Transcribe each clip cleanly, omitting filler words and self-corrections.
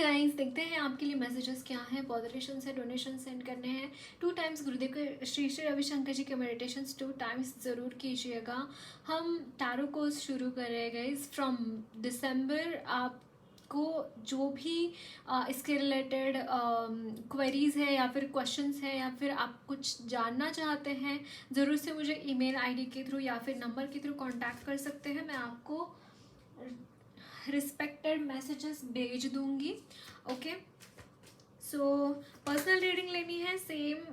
Guys, देखते हैं आपके लिए मैसेजेस क्या हैं। पॉजिटिव से डोनेशन सेंड करने हैं 2 टाइम्स। गुरुदेव के श्री श्री रविशंकर जी के मेडिटेशन 2 टाइम्स ज़रूर कीजिएगा। हम टैरो कोर्स शुरू कर रहे हैं गाइस फ्रॉम दिसंबर। आपको जो भी इसके रिलेटेड क्वेरीज है या फिर क्वेश्चंस है या फिर आप कुछ जानना चाहते हैं, ज़रूर से मुझे ईमेल आईडी के थ्रू या फिर नंबर के थ्रू कांटेक्ट कर सकते हैं। मैं आपको रिस्पेक्टेड मैसेजेस भेज दूंगी। ओके, सो पर्सनल रीडिंग लेनी है सेम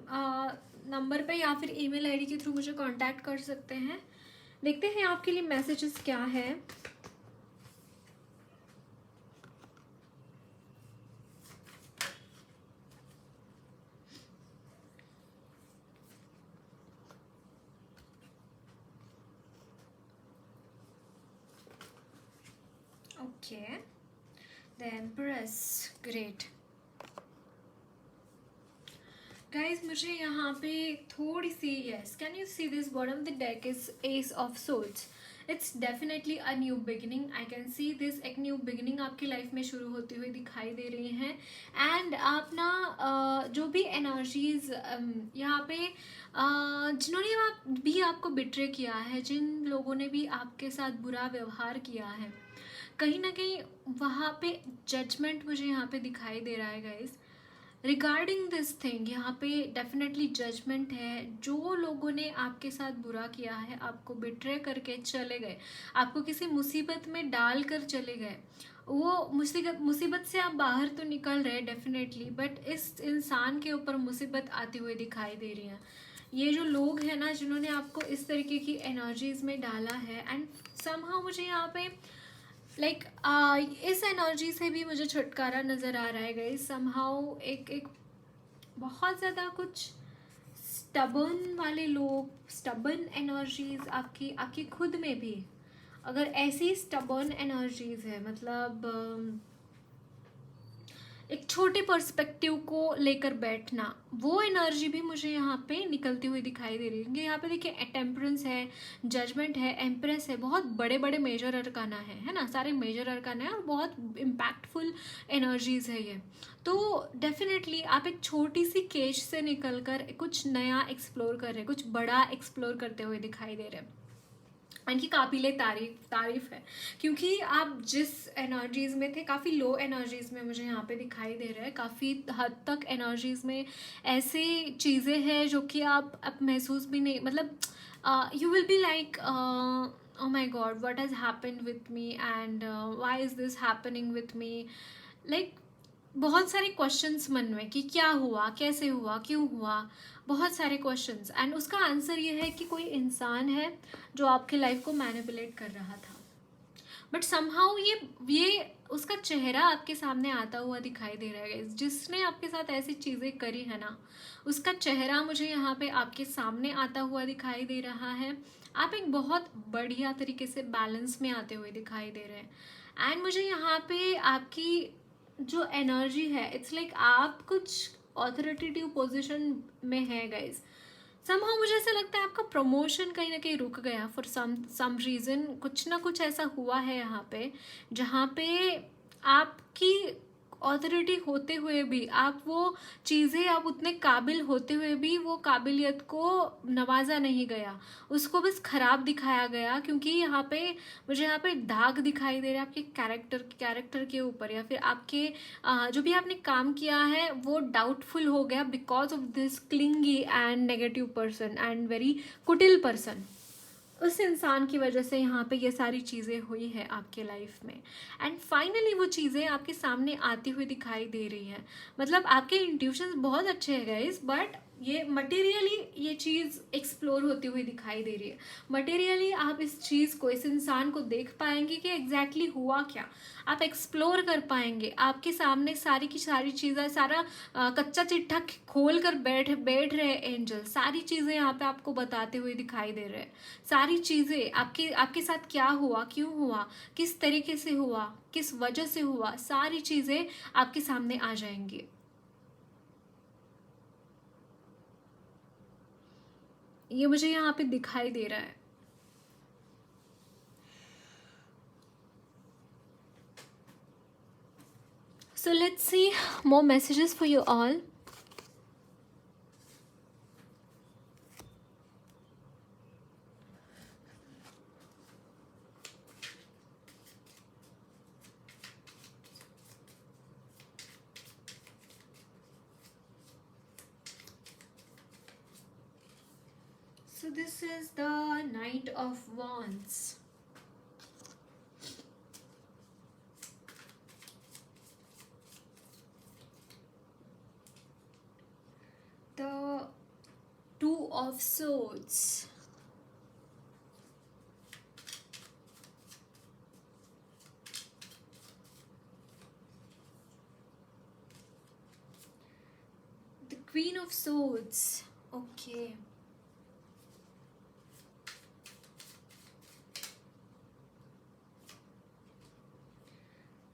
नंबर पे या फिर ईमेल आईडी के थ्रू मुझे कांटेक्ट कर सकते हैं। देखते हैं आपके लिए मैसेजेस क्या है। Okay, the empress, great guys. मुझे यहाँ पे थोड़ी सी, yes, can you see this bottom the deck is ace of souls. It's definitely a new beginning. I can see this, एक न्यू बिगिनिंग आपकी लाइफ में शुरू होती हुई दिखाई दे रही हैं। एंड आप ना जो भी एनर्जीज यहाँ पे जिन्होंने भी आपको बिट्रे किया है, जिन लोगों ने भी आपके साथ बुरा व्यवहार किया है, कहीं ना कहीं वहाँ पे जजमेंट मुझे यहाँ पे दिखाई दे रहा है गाइज। रिगार्डिंग दिस थिंग यहाँ पे डेफिनेटली जजमेंट है। जो लोगों ने आपके साथ बुरा किया है, आपको बिट्रे करके चले गए, आपको किसी मुसीबत में डाल कर चले गए, वो मुसीबत से आप बाहर तो निकल रहे डेफिनेटली, बट इस इंसान के ऊपर मुसीबत आती हुई दिखाई दे रही है। ये जो लोग हैं ना, जिन्होंने आपको इस तरीके की एनर्जीज में डाला है, एंड समहाउ मुझे यहाँ पे लाइक इस एनर्जी से भी मुझे छुटकारा नज़र आ रहा है गाइस। समहाउ एक बहुत ज़्यादा कुछ स्टबर्न वाले लोग, स्टबर्न एनर्जीज आपकी खुद में भी, अगर ऐसी स्टबर्न एनर्जीज है, मतलब एक छोटे पर्सपेक्टिव को लेकर बैठना, वो एनर्जी भी मुझे यहाँ पे निकलती हुई दिखाई दे रही है। यहाँ पे देखिए, टेम्परेंस है, जजमेंट है, एम्प्रेस है, बहुत बड़े बड़े मेजर अरकाना है ना, सारे मेजर अरकाना है और बहुत इम्पैक्टफुल एनर्जीज है ये। तो डेफिनेटली आप एक छोटी सी केज से निकलकर कुछ नया एक्सप्लोर कर रहे हैं, कुछ बड़ा एक्सप्लोर करते हुए दिखाई दे रहे हैं। इनकी काबिले तारीफ है, क्योंकि आप जिस एनर्जीज़ में थे, काफ़ी लो एनर्जीज़ में मुझे यहाँ पे दिखाई दे रहा है। काफ़ी हद तक एनर्जीज़ में ऐसे चीज़ें हैं जो कि आप अब महसूस भी नहीं, मतलब you will be like oh my god, what has happened with me and why is this happening with me, like बहुत सारे क्वेश्चंस मन में कि क्या हुआ, कैसे हुआ, क्यों हुआ, बहुत सारे क्वेश्चंस। एंड उसका आंसर ये है कि कोई इंसान है जो आपके लाइफ को मैनिपुलेट कर रहा था, बट समहाउ ये उसका चेहरा आपके सामने आता हुआ दिखाई दे रहा है। जिसने आपके साथ ऐसी चीज़ें करी है ना, उसका चेहरा मुझे यहाँ पे आपके सामने आता हुआ दिखाई दे रहा है। आप एक बहुत बढ़िया तरीके से बैलेंस में आते हुए दिखाई दे रहे हैं। एंड मुझे यहाँ पे आपकी जो एनर्जी है, इट्स लाइक आप कुछ ऑथोरिटेटिव पोजीशन में है गाइज। समहाउ मुझे ऐसा लगता है आपका प्रमोशन कहीं ना कहीं रुक गया फॉर सम रीज़न। कुछ ना कुछ ऐसा हुआ है यहाँ पे, जहाँ पे आपकी ऑथोरिटी होते हुए भी, आप वो चीज़ें, आप उतने काबिल होते हुए भी वो काबिलियत को नवाजा नहीं गया, उसको बस खराब दिखाया गया। क्योंकि यहाँ पे मुझे यहाँ पे दाग दिखाई दे रहा है आपके कैरेक्टर के ऊपर, या फिर आपके जो भी आपने काम किया है वो डाउटफुल हो गया because of this clingy and negative person and very कुटिल पर्सन। उस इंसान की वजह से यहाँ पे ये सारी चीज़ें हुई है आपके लाइफ में। एंड फाइनली वो चीज़ें आपके सामने आती हुई दिखाई दे रही हैं। मतलब आपके इंट्यूशंस बहुत अच्छे हैं गाइस, बट ये मटेरियली ये चीज़ एक्सप्लोर होती हुई दिखाई दे रही है। मटेरियली आप इस चीज़ को, इस इंसान को देख पाएंगे कि एग्जैक्टली हुआ क्या, आप एक्सप्लोर कर पाएंगे। आपके सामने सारी की सारी चीज़ें, सारा कच्चा चिट्ठा खोल कर बैठ रहे एंजल, सारी चीज़ें यहाँ पे आपको बताते हुए दिखाई दे रहे हैं। सारी चीज़ें आपके साथ क्या हुआ, क्यों हुआ, किस तरीके से हुआ, किस वजह से हुआ, सारी चीज़ें आपके सामने आ जाएंगी। ये मुझे यहाँ पे दिखाई दे रहा है। So let's see more messages for you all. So this is the Knight of Wands. The Two of Swords. The Queen of Swords. Okay.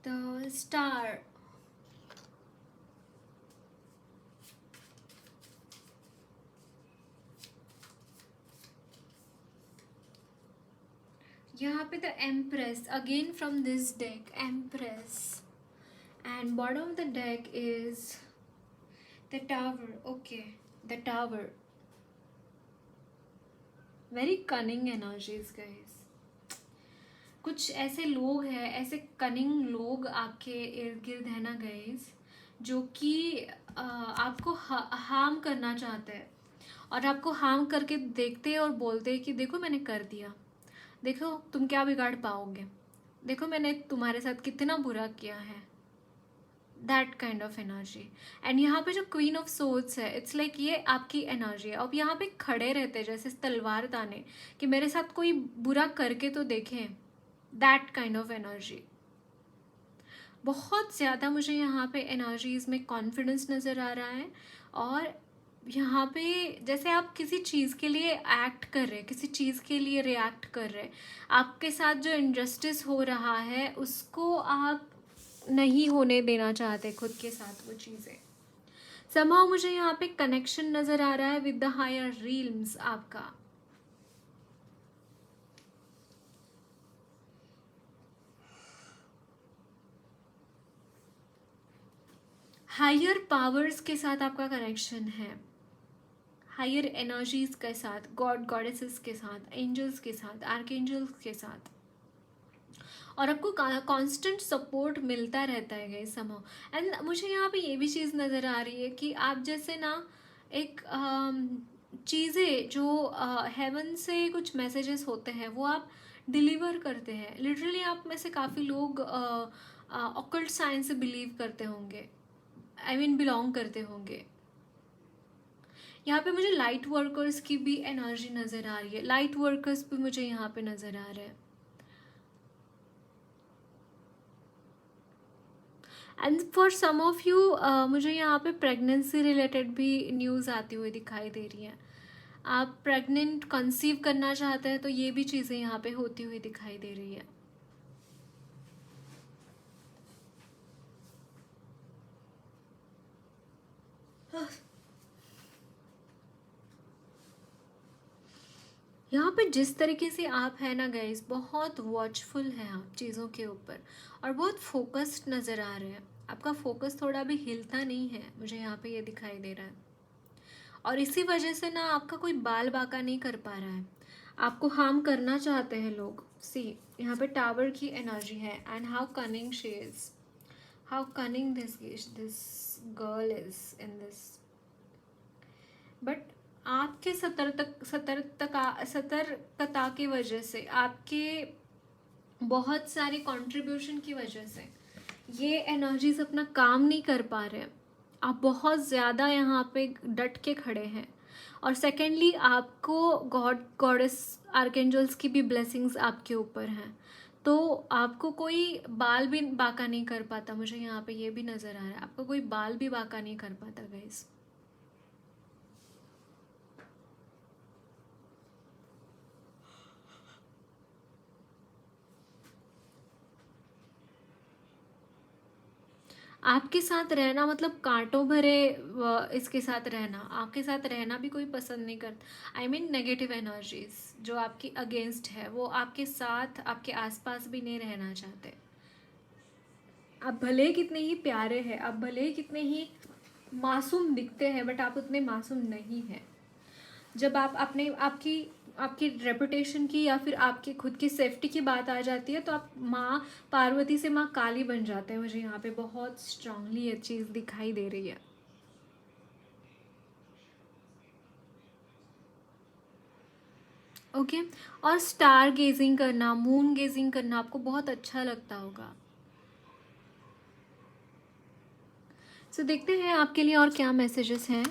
The Star. यहाँ पे the Empress again from this deck, Empress, and bottom of the deck is the Tower. Okay, the Tower. Very cunning energies, guys. कुछ ऐसे लोग हैं, ऐसे cunning लोग आपके इर्द गिर्द है ना गाइस, जो कि आपको हार्म करना चाहते हैं और आपको हार्म करके देखते हैं और बोलते हैं कि देखो मैंने कर दिया, देखो तुम क्या बिगाड़ पाओगे, देखो मैंने तुम्हारे साथ कितना बुरा किया है. That kind of energy. And यहाँ पे जो क्वीन ऑफ सोर्ड्स है, इट्स लाइक ये आपकी एनर्जी है. अब यहाँ पे खड़े रहते हैं जैसे तलवार ताने कि मेरे साथ कोई बुरा करके तो देखें. That kind of energy. बहुत ज़्यादा मुझे यहाँ पे एनर्जीज में कॉन्फिडेंस नज़र आ रहा है. और यहाँ पे जैसे आप किसी चीज़ के लिए एक्ट कर रहे हैं, किसी चीज़ के लिए रिएक्ट कर रहे हैं, आपके साथ जो इनजस्टिस हो रहा है उसको आप नहीं होने देना चाहते खुद के साथ वो चीज़ें. somehow मुझे यहाँ पे कनेक्शन नज़र आ रहा है विद द हायर रील्म्स. आपका हायर पावर्स के साथ आपका कनेक्शन है, हायर एनर्जीज के साथ, गॉड गॉडेसेस के साथ, एंजल्स के साथ, आर्कएंजल्स के साथ. और आपको कांस्टेंट सपोर्ट मिलता रहता है गाइस समहाउ. एंड मुझे यहाँ पे ये भी चीज़ नज़र आ रही है कि आप जैसे ना एक चीज़ें जो हेवन से कुछ मैसेजेस होते हैं वो आप डिलीवर करते हैं. लिटरली आप में से काफ़ी लोग ऑकल्ट साइंस से बिलीव करते होंगे, आई मीन बिलोंग करते होंगे. यहाँ पे मुझे लाइट वर्कर्स की भी एनर्जी नज़र आ रही है. लाइट वर्कर्स भी मुझे यहाँ पे नज़र आ रहे हैं. And for some of you मुझे यहाँ पे प्रेगनेंसी रिलेटेड भी न्यूज़ आती हुई दिखाई दे रही है. आप प्रेग्नेंट कंसीव करना चाहते हैं तो ये भी चीज़ें यहाँ पे होती हुई दिखाई दे रही है. यहाँ पे जिस तरीके से आप हैं ना गाइस, बहुत वॉचफुल हैं आप चीज़ों के ऊपर और बहुत फोकस्ड नज़र आ रहे हैं. आपका फोकस थोड़ा भी हिलता नहीं है, मुझे यहाँ पे ये दिखाई दे रहा है. और इसी वजह से ना आपका कोई बाल बाका नहीं कर पा रहा है. आपको हार्म करना चाहते हैं लोग. सी यहाँ पे टावर की एनर्जी है. And how cunning she is, how cunning this girl is in this. But आपके सतर्कता की वजह से, आपके बहुत सारे कंट्रीब्यूशन की वजह से ये एनर्जीज अपना काम नहीं कर पा रहे. आप बहुत ज़्यादा यहाँ पे डट के खड़े हैं. और सेकेंडली आपको गॉड गॉडेस आर्केंजल्स की भी ब्लेसिंग्स आपके ऊपर हैं, तो आपको कोई बाल भी बाका नहीं कर पाता. मुझे यहाँ पे ये भी नज़र आ रहा है, आपको कोई बाल भी बाका नहीं कर पाता गाइस. आपके साथ रहना मतलब कांटों भरे इसके साथ रहना, आपके साथ रहना भी कोई पसंद नहीं करता. आई मीन नेगेटिव एनर्जीज जो आपकी अगेंस्ट है वो आपके साथ, आपके आसपास भी नहीं रहना चाहते. आप भले ही कितने ही प्यारे हैं, आप भले ही कितने ही मासूम दिखते हैं, बट आप उतने मासूम नहीं हैं। जब आप अपने आपकी आपकी रेपुटेशन की या फिर आपकी खुद की सेफ्टी की बात आ जाती है तो आप माँ पार्वती से माँ काली बन जाते हैं। मुझे यहाँ पे बहुत स्ट्रांगली ये चीज़ दिखाई दे रही है। ओके और स्टार गेजिंग करना, मून गेजिंग करना आपको बहुत अच्छा लगता होगा। सो देखते हैं आपके लिए और क्या मैसेजेस हैं।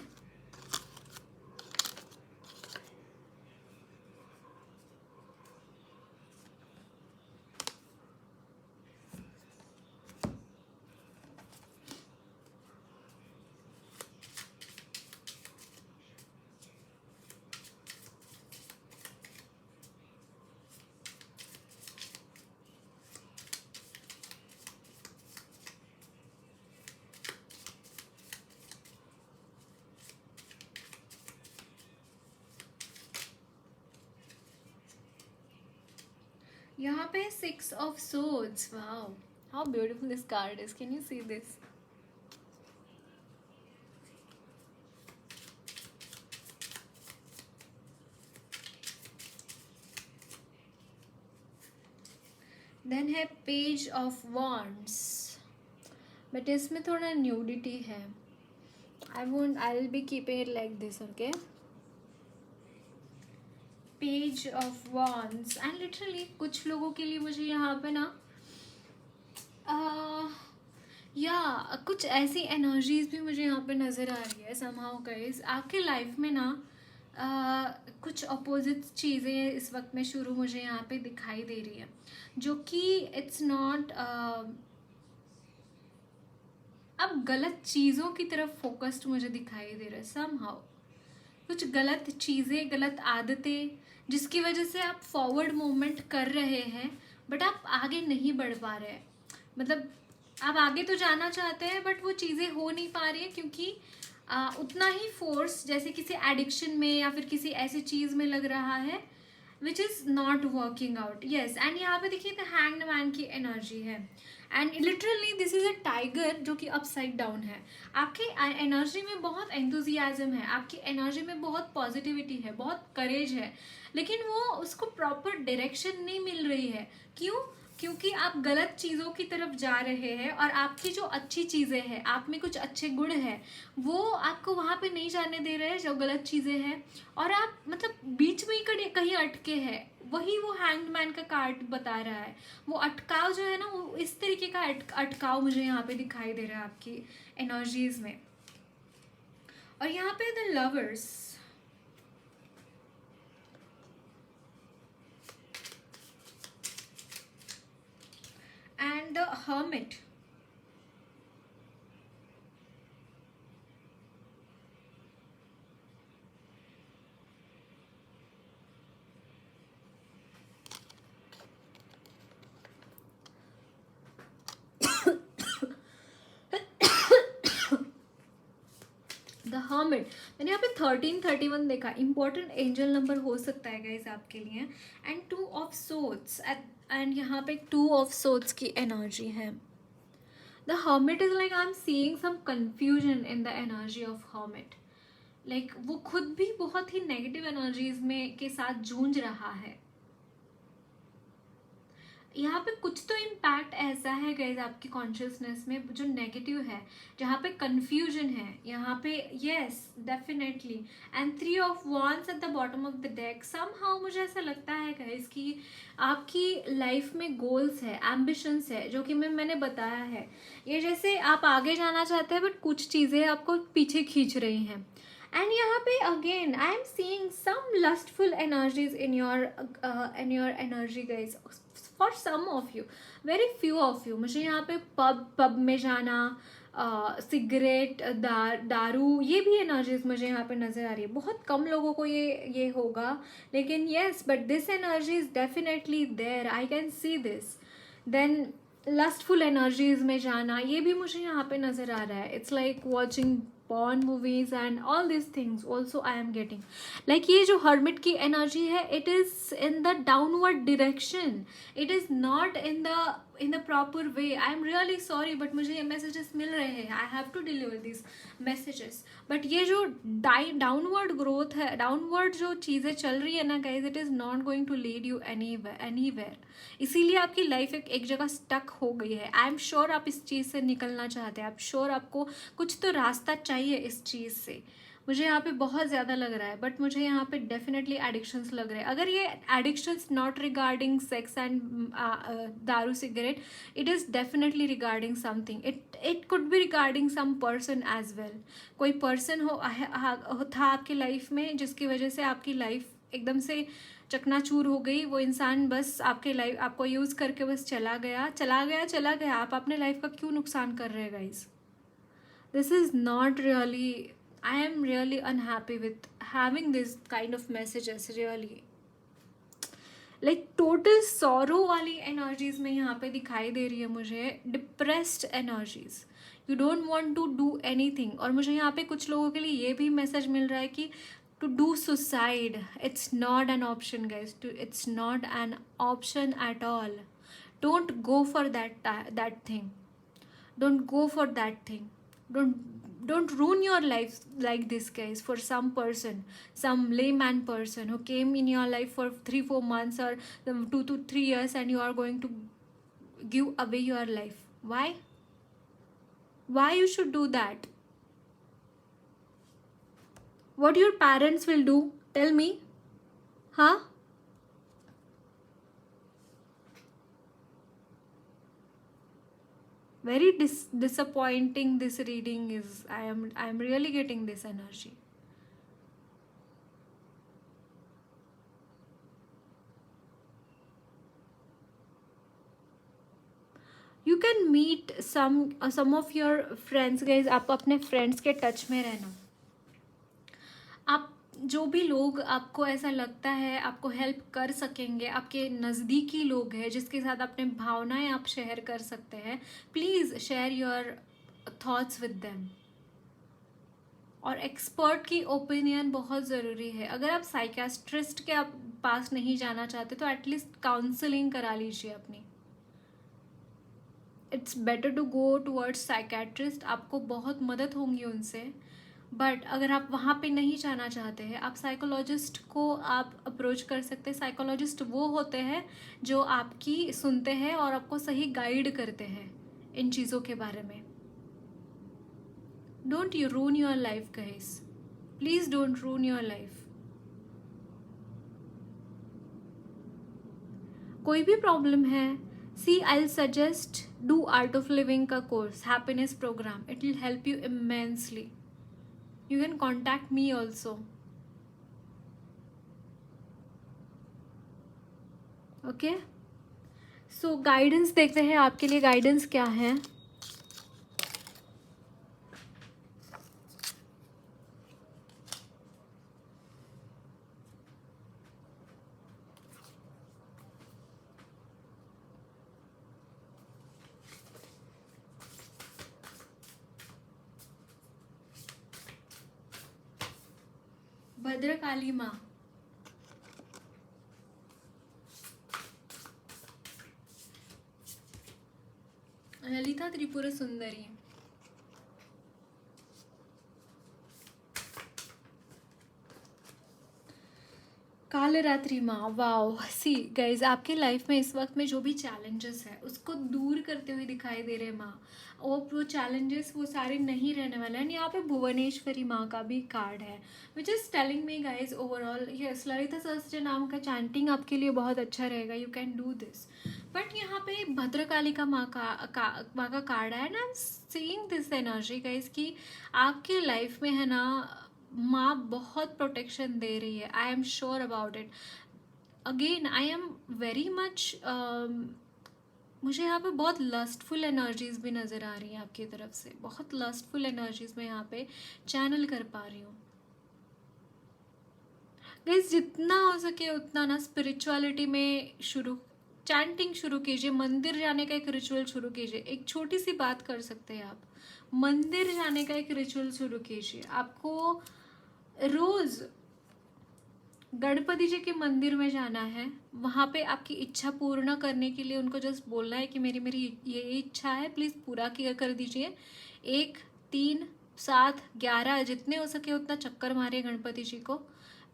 यहाँ पे 6 of swords. Wow, how beautiful this card is. Can you see this? Then है पेज ऑफ वॉन्ड्स, बट इसमें थोड़ा न्यूडिटी है। I will be keeping it like this, okay. Page of wands and literally कुछ लोगों के लिए मुझे यहाँ पे ना या कुछ ऐसी एनर्जीज भी मुझे यहाँ पे नज़र आ रही है समहाउ गाइस। आपके लाइफ में ना कुछ अपोजिट चीज़ें इस वक्त में शुरू मुझे यहाँ पे दिखाई दे रही है, जो कि इट्स नॉट अब गलत चीज़ों की तरफ फोकस्ड मुझे दिखाई दे रहा है समहाउ। कुछ गलत चीज़ें, गलत आदतें जिसकी वजह से आप फॉरवर्ड मूवमेंट कर रहे हैं बट आप आगे नहीं बढ़ पा रहे हैं। मतलब आप आगे तो जाना चाहते हैं बट वो चीज़ें हो नहीं पा रही हैं क्योंकि उतना ही फोर्स जैसे किसी एडिक्शन में या फिर किसी ऐसी चीज़ में लग रहा है which is not working out. Yes, and यहाँ पे देखिए द हैंग्ड मैन की एनर्जी है and literally this is a tiger जो कि अपसाइड डाउन है। आपकी एनर्जी में बहुत एंथुजियाज्म है, आपकी एनर्जी में बहुत पॉजिटिविटी है, बहुत करेज है, लेकिन वो उसको प्रॉपर डायरेक्शन नहीं मिल रही है। क्यों? क्योंकि आप गलत चीज़ों की तरफ जा रहे हैं और आपकी जो अच्छी चीज़ें हैं, आप में कुछ अच्छे गुण हैं, वो आपको वहाँ पे नहीं जाने दे रहे हैं जो गलत चीज़ें हैं, और आप मतलब बीच में ही कहीं अटके हैं। वही वो हैंग्ड मैन का कार्ड बता रहा है। वो अटकाव जो है ना, वो इस तरीके का अटकाव मुझे यहाँ पे दिखाई दे रहा है आपकी एनर्जीज में। और यहाँ पे the lovers, and the hermit. The hermit, मैंने यहाँ पे 1331 देखा, इंपॉर्टेंट एंजल नंबर हो सकता है गाइज आपके लिए। एंड 2 of swords एंड यहाँ पे 2 of swords की एनर्जी है। The hermit is like I am seeing some confusion in the energy of hermit. Like वो खुद भी बहुत ही नेगेटिव एनर्जीज में के साथ जूझ रहा है। यहाँ पे कुछ तो इम्पैक्ट ऐसा है गाइज आपकी कॉन्शियसनेस में जो नेगेटिव है, जहाँ पे कंफ्यूजन है यहाँ पे। Yes definitely. And 3 of wands at the bottom of the deck. Somehow मुझे ऐसा लगता है गाइज कि आपकी लाइफ में गोल्स है, एम्बिशंस है, जो कि मैंने बताया है। ये जैसे आप आगे जाना चाहते हैं बट कुछ चीज़ें आपको पीछे खींच रही हैं। एंड यहाँ पे again I am seeing some lustful energies in your energy guys for some of you, very few of you. मुझे यहाँ पे पब में जाना, सिगरेट, दारू, ये भी एनर्जीज मुझे यहाँ पे नज़र आ रही है। बहुत कम लोगों को ये होगा, लेकिन yes, but this energy is definitely there, I can see this. Then lustful energies में जाना, ये भी मुझे यहाँ पे नज़र आ रहा है। It's like watching porn movies and all these things also I am getting. Like ये जो hermit की energy है, it is in the downward direction, it is not in the in the proper way. I am really sorry but मुझे ये messages मिल रहे हैं. I have to deliver this messages. But ये जो डाउनवर्ड ग्रोथ है, downward जो चीज़ें चल रही है ना guys, it is not going to lead you anywhere. इसीलिए आपकी लाइफ एक जगह स्टक हो गई है. आई एम श्योर आप इस चीज़ से निकलना चाहते हैं. आप श्योर आपको कुछ तो रास्ता चाहिए इस चीज़ से. मुझे यहाँ पे बहुत ज़्यादा लग रहा है, बट मुझे यहाँ पे डेफिनेटली एडिक्शंस लग रहे हैं. अगर ये addictions not regarding sex and दारू cigarette, it is definitely regarding something. It could be regarding some person as well. कोई पर्सन था आपकी लाइफ में जिसकी वजह से आपकी लाइफ एकदम से चकनाचूर हो गई. वो इंसान बस आपको यूज़ करके बस चला गया. आप अपने लाइफ का क्यों नुकसान कर रहे हैं guys? This is not really. I am really unhappy with having this kind of messages, really. Like total sorrow वाली energies में यहाँ पे दिखाई दे रही है मुझे. Depressed energies. You don't want to do anything. और मुझे यहाँ पे कुछ लोगों के लिए ये भी मैसेज मिल रहा है कि to do suicide, it's not an option guys. It's not an option at all. Don't go for that thing. Don't go for that thing. Don't ruin your life like this guys for some person, some layman person who came in your life for 3-4 months or 2 to 3 years, and you are going to give away your life. Why you should do that? What your parents will do, tell me? Huh? Very disappointing this reading is. I am really getting this energy. You can meet some of your friends guys. आप अपने friends के touch में रहना. आप जो भी लोग आपको ऐसा लगता है आपको हेल्प कर सकेंगे, आपके नज़दीकी लोग हैं जिसके साथ अपने भावनाएं आप शेयर कर सकते हैं, please share your thoughts with them. और एक्सपर्ट की ओपिनियन बहुत ज़रूरी है. अगर आप साइकियाट्रिस्ट के पास नहीं जाना चाहते तो एटलीस्ट काउंसलिंग करा लीजिए अपनी. It's better to go towards psychiatrist. आपको बहुत मदद होंगी उनसे. बट अगर आप वहाँ पे नहीं जाना चाहते हैं, आप साइकोलॉजिस्ट को आप अप्रोच कर सकते हैं. साइकोलॉजिस्ट वो होते हैं जो आपकी सुनते हैं और आपको सही गाइड करते हैं इन चीज़ों के बारे में. Don't you ruin your life guys. Please don't ruin your life. कोई भी प्रॉब्लम है, see I suggest do Art of Living का course, happiness programme. It will help you immensely. You can contact me also. Okay? So guidance देखते हैं आपके लिए guidance क्या है. भद्रकाली माँ. ललिता त्रिपुरा सुंदरी. कालरात्रि माँ. वाओ. सी गाइज, आपके लाइफ में इस वक्त में जो भी चैलेंजेस है उसको दूर करते हुए दिखाई दे रहे हैं माँ. और वो चैलेंजेस वो सारे नहीं रहने वाले हैं. यहाँ पे भुवनेश्वरी माँ का भी कार्ड है which is telling me guys overall yes, Lalita सहस्त्र नाम का चैंटिंग आपके लिए बहुत अच्छा रहेगा. You can do this. But यहाँ पे भद्रकालिका माँ का कार्ड है. And I am seeing this energy guys कि आपके लाइफ में है ना माँ बहुत प्रोटेक्शन दे रही है. I am sure about it. Again I am very much मुझे यहाँ पे बहुत लस्टफुल एनर्जीज भी नज़र आ रही हैं आपकी तरफ से. बहुत लस्टफुल एनर्जीज मैं यहाँ पे चैनल कर पा रही हूँ. गाइस जितना हो सके उतना ना स्पिरिचुअलिटी में चैंटिंग शुरू कीजिए. मंदिर जाने का एक रिचुअल शुरू कीजिए. एक छोटी सी बात कर सकते हैं आप, मंदिर जाने का एक रिचुअल शुरू कीजिए. आपको रोज़ गणपति जी के मंदिर में जाना है, वहाँ पे आपकी इच्छा पूर्ण करने के लिए उनको जस्ट बोलना है कि मेरी मेरी ये इच्छा है, प्लीज़ पूरा किया कर दीजिए। 1, 3, 7, 11 जितने हो सके उतना चक्कर मारिए गणपति जी को,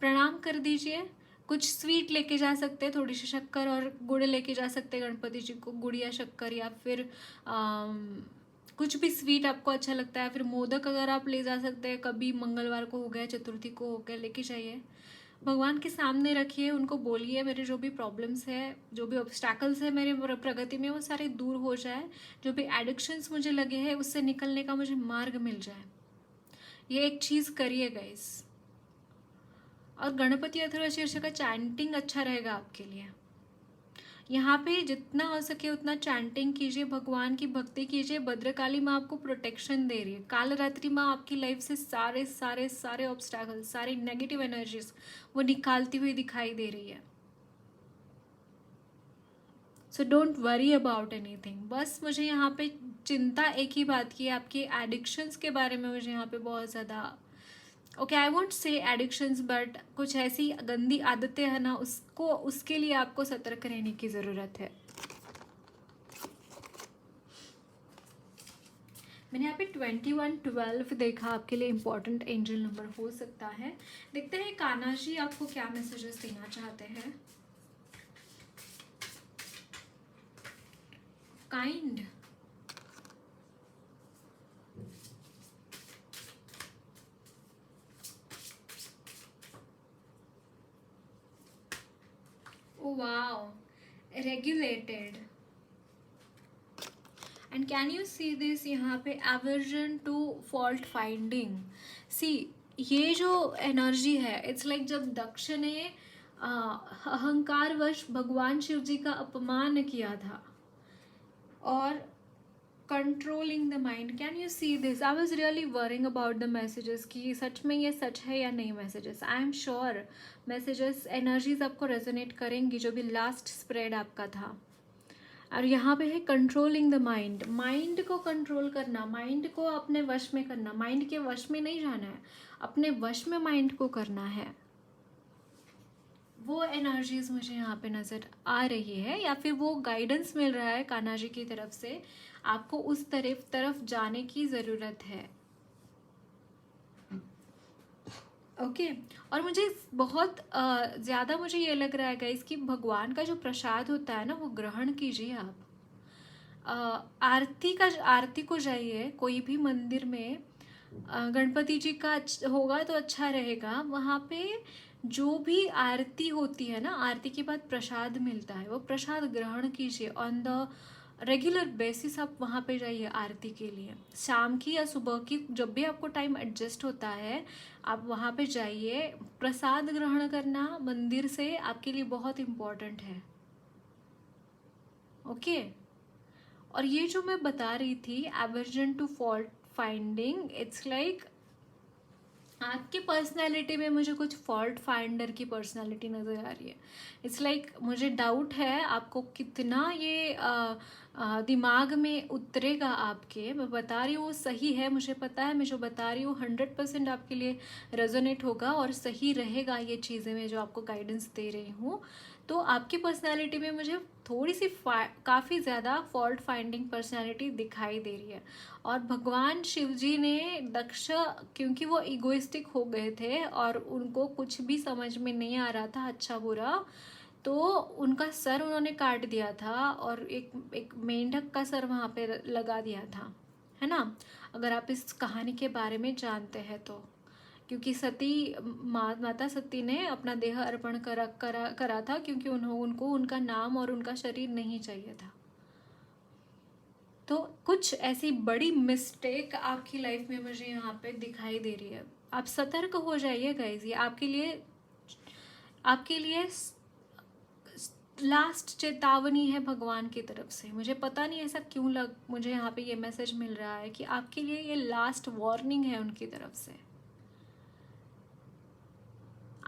प्रणाम कर दीजिए। कुछ स्वीट लेके जा सकते हैं, थोड़ी सी शक्कर और गुड़ लेके जा सकते हैं गणपति जी को, गुड़ या शक्कर, या फिर कुछ भी स्वीट आपको अच्छा लगता है। फिर मोदक अगर आप ले जा सकते हैं, कभी मंगलवार को हो गया, चतुर्थी को हो गया, लेके जाइए, भगवान के सामने रखिए, उनको बोलिए मेरे जो भी प्रॉब्लम्स है, जो भी ऑब्स्टैकल्स है मेरे प्रगति में, वो सारे दूर हो जाए। जो भी एडिक्शंस मुझे लगे हैं उससे निकलने का मुझे मार्ग मिल जाए। ये एक चीज़ करिए गाइस। और गणपति अथर्वशीर्ष का चैंटिंग अच्छा रहेगा आपके लिए। यहाँ पे जितना हो सके उतना चैंटिंग कीजिए, भगवान की भक्ति कीजिए। भद्रकाली माँ आपको प्रोटेक्शन दे रही है। कालरात्रि माँ आपकी लाइफ से सारे सारे सारे ऑब्स्टैकल, सारी नेगेटिव एनर्जीज वो निकालती हुई दिखाई दे रही है। So don't worry about anything. बस मुझे यहाँ पे चिंता एक ही बात की है, आपकी एडिक्शंस के बारे में मुझे यहाँ पे बहुत ज़्यादा, okay I won't say addictions, but कुछ ऐसी गंदी आदतें हैं ना, उसके लिए आपको सतर्क रहने की ज़रूरत है। मैंने यहाँ पे 2112 देखा, आपके लिए इम्पोर्टेंट एंजल नंबर हो सकता है। देखते हैं कान्हा जी आपको क्या मैसेजेस देना चाहते हैं। Kind, oh wow, regulated, and can you see this यहाँ पे aversion to fault finding। सी ये जो एनर्जी है, इट्स लाइक जब दक्ष ने अहंकारवश भगवान शिव जी का अपमान किया था, और controlling the mind. Can you see this? I was really worrying about the messages कि सच में ये सच है या नहीं messages. I am sure messages, energies आपको रेजोनेट करेंगी, जो भी लास्ट स्प्रेड आपका था। और यहाँ पे है कंट्रोलिंग द माइंड। माइंड को कंट्रोल करना, माइंड को अपने वश में करना, माइंड के वश में नहीं जाना है, अपने वश में माइंड को करना है। वो एनर्जीज मुझे यहाँ पे नज़र आ रही है, या फिर वो गाइडेंस मिल रहा है कान्हा जी की तरफ से, आपको उस तरफ जाने की ज़रूरत है। ओके और मुझे बहुत ज़्यादा मुझे ये लग रहा है गाइस कि भगवान का जो प्रसाद होता है ना, वो ग्रहण कीजिए आप। आरती को जाइए, कोई भी मंदिर में गणपति जी का होगा तो अच्छा रहेगा। वहाँ पे जो भी आरती होती है ना, आरती के बाद प्रसाद मिलता है, वो प्रसाद ग्रहण कीजिए। ऑन द रेगुलर बेसिस आप वहाँ पे जाइए आरती के लिए, शाम की या सुबह की, जब भी आपको टाइम एडजस्ट होता है आप वहाँ पे जाइए। प्रसाद ग्रहण करना मंदिर से आपके लिए बहुत इम्पोर्टेंट है। ओके और ये जो मैं बता रही थी, aversion to fault finding, it's like आपकी पर्सनैलिटी में मुझे कुछ फॉल्ट फाइंडर की पर्सनैलिटी नज़र आ रही है। इट्स लाइक मुझे डाउट है आपको कितना ये दिमाग में उतरेगा आपके। मैं बता रही हूँ वो सही है, मुझे पता है, मैं जो बता रही हूँ 100% आपके लिए रेजोनेट होगा और सही रहेगा ये चीज़ें मैं जो आपको गाइडेंस दे रही हूँ। तो आपकी पर्सनैलिटी में मुझे थोड़ी सी काफ़ी ज़्यादा फॉल्ट फाइंडिंग पर्सनैलिटी दिखाई दे रही है। और भगवान शिव जी ने दक्ष, क्योंकि वो इगोइस्टिक हो गए थे और उनको कुछ भी समझ में नहीं आ रहा था अच्छा बुरा, तो उनका सर उन्होंने काट दिया था और एक मेंढक का सर वहाँ पे लगा दिया था, है ना, अगर आप इस कहानी के बारे में जानते हैं तो। क्योंकि माता सती ने अपना देह अर्पण करा था, क्योंकि उनको उनका नाम और उनका शरीर नहीं चाहिए था। तो कुछ ऐसी बड़ी मिस्टेक आपकी लाइफ में मुझे यहाँ पे दिखाई दे रही है। आप सतर्क हो जाइए गाइज, ये आपके लिए लास्ट चेतावनी है भगवान की तरफ से। मुझे पता नहीं ऐसा क्यों मुझे यहाँ पे ये मैसेज मिल रहा है कि आपके लिए ये लास्ट वार्निंग है उनकी तरफ से।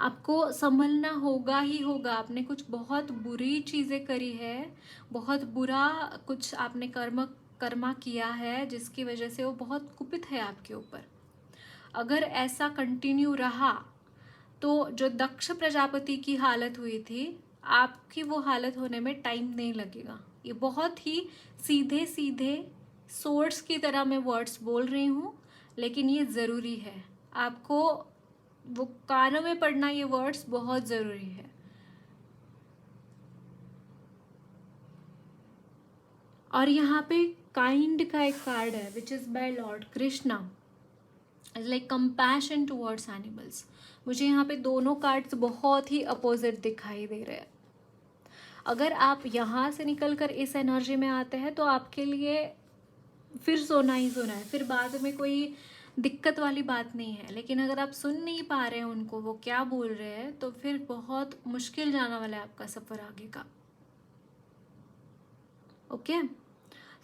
आपको संभलना होगा ही होगा। आपने कुछ बहुत बुरी चीज़ें करी है, बहुत बुरा कुछ आपने कर्मा किया है, जिसकी वजह से वो बहुत कुपित है आपके ऊपर। अगर ऐसा कंटिन्यू रहा तो जो दक्ष प्रजापति की हालत हुई थी, आपकी वो हालत होने में टाइम नहीं लगेगा। ये बहुत ही सीधे सीधे सोर्स की तरह मैं वर्ड्स बोल रही हूँ, लेकिन ये ज़रूरी है। आपको वो कानों में पढ़ना, ये वर्ड्स बहुत ज़रूरी है। और यहाँ पे काइंड का एक कार्ड है which is by Lord Krishna, like compassion towards animals. मुझे यहाँ पे दोनों कार्ड्स बहुत ही अपोजिट दिखाई दे रहे हैं। अगर आप यहाँ से निकल कर इस एनर्जी में आते हैं तो आपके लिए फिर सोना ही सोना है, फिर बाद में कोई दिक्कत वाली बात नहीं है। लेकिन अगर आप सुन नहीं पा रहे हैं उनको, वो क्या बोल रहे हैं, तो फिर बहुत मुश्किल जाने वाला है आपका सफ़र आगे का। Okay,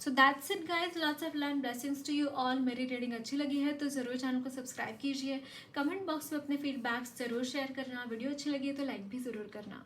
so that's it guys, lots of love and blessings to you all. मेरी रीडिंग अच्छी लगी है तो ज़रूर चैनल को सब्सक्राइब कीजिए। कमेंट बॉक्स में अपने फीडबैक्स ज़रूर शेयर करना। वीडियो अच्छी लगी है तो लाइक भी ज़रूर करना।